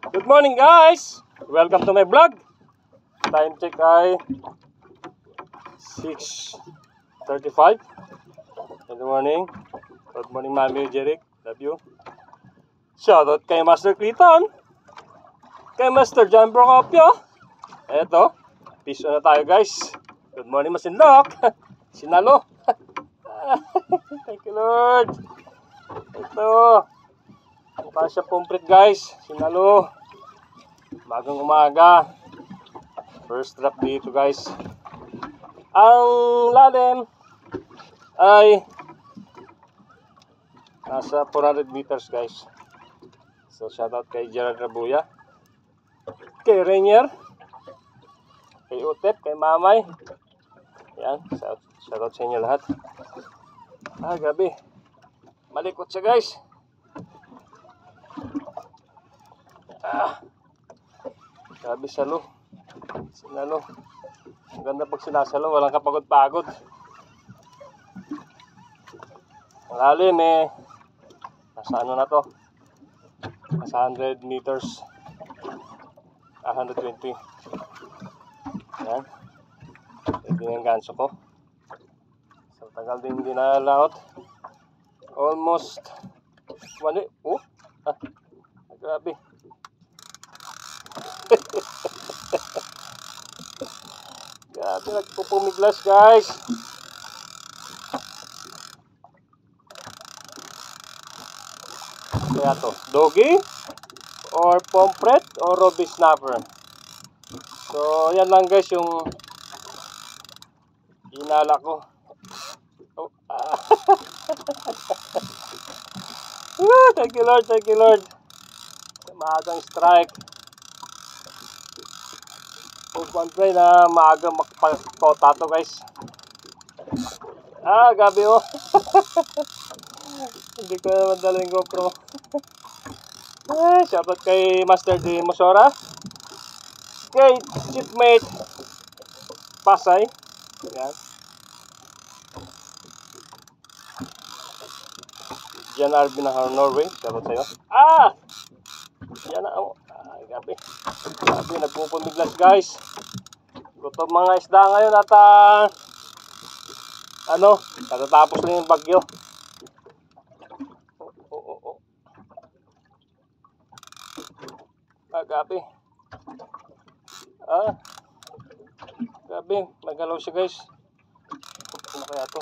Good morning guys! Welcome to my vlog. Time check ay 6:35. Good morning. Good morning Mami Jeric. Love you. Shoutout kay Master Clayton. Kay Master John Procopio. Eto. Peace na tayo guys. Good morning Masinlok. Sinalo. Thank you Lord. Ito. Mukha siya pumprit guys. Sinalo. Magang umaga. First drop dito guys. Ang lalim ay nasa 400 meters guys. So shoutout kay Gerard Rabuya, kay Rainier, kay Utep, kay Mamay. Yan, shoutout sa inyo lahat. Gabi. Malikot siya guys. Grabe salo. Sinalo. Ang ganda pag sinasalo, walang kapagod-pagod. Malalim eh. Nasa ano na to? Nasa 100 meters. 120. Yan. Pwede yung ganso ko. Sa tagal din hindi nalalaot. Almost. Mali. Grabe. Grabe, nagpupumiglas guys. Kaya to, doggy or pomfret or ruby snapper. So yan lang guys yung inala ko. Thank you Lord, thank you Lord. Maagang strike. Huwag pray na maagang makapagpota to guys. Gabi oh. Hindi ko naman dala yung GoPro. Shoutout kay Master D. Mosora, kay Chiefmate Pasay. Yan. Jan Arvin ng Norway. Shoutout sa'yo. Yan na oh. Gabi. Gabi, nagpupumiglas guys. Gutom mga isda ngayon at katatapos lang yung bagyo. Gabi. Gabi, magalaw siya guys. Ano kaya to?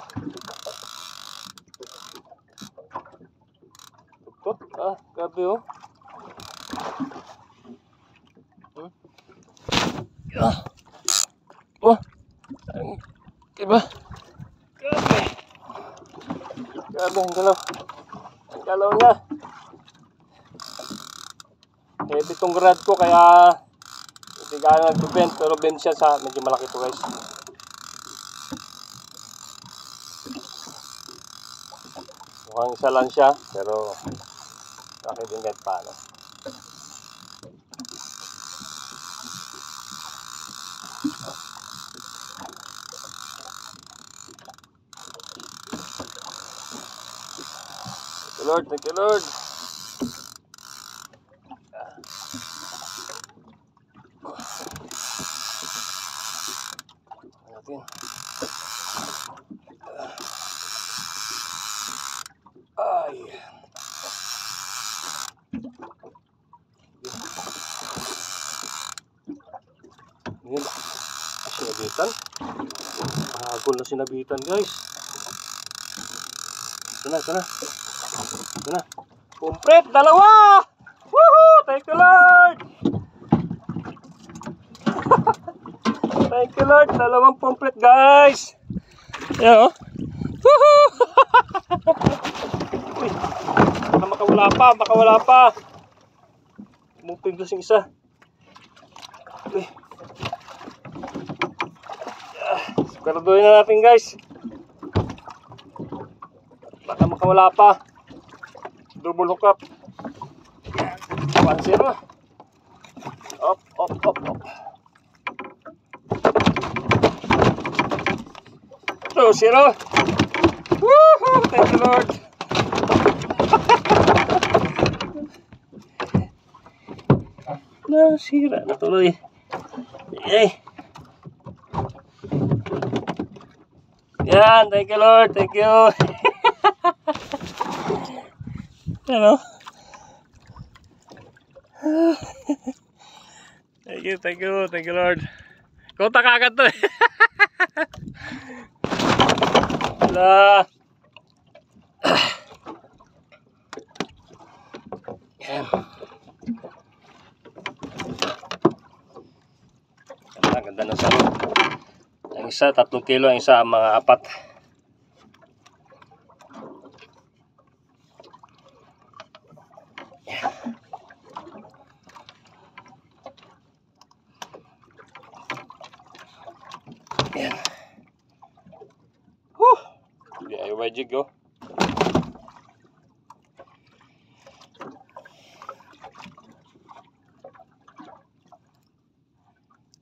Tuktot. Gabi oh. Diba? Grabe. Grabe ang galaw. Ang galaw niya. Itong grad ko kaya hindi gano'n nag-bend, pero bend siya sa medyo malaki to guys. Mukhang isa lang siya pero laki din kahit paano. Lord, thank you Lord. Natin. Yan. Sinabitan. Agol na sinabitan guys. Ito na. Pomfret, dalawa! Woohoo! Thank you Lord! Thank you Lord, dalawang pomfret guys. Yan oh. Woohoo! Uy, baka wala pa. Mupiglas yung isa. Uy. Siguraduhin na natin guys. Baka makawala pa. Double hook up. 1-0. Up. 2-0. Woohoo! Thank you Lord. Nasira na tuloy. Eh. Yan, thank you Lord, thank you. Ano? Thank you Lord. Konta ka agad to eh. Wala. Yan. Ganda ng salo. Ang isa 3 kilo, ang isa mga 4. Yan. DIY jig oh.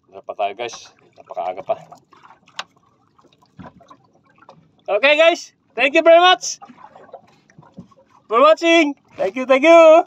Wala pa tayo guys. Napakaaga pa. Okay guys. Thank you very much for watching. Thank you.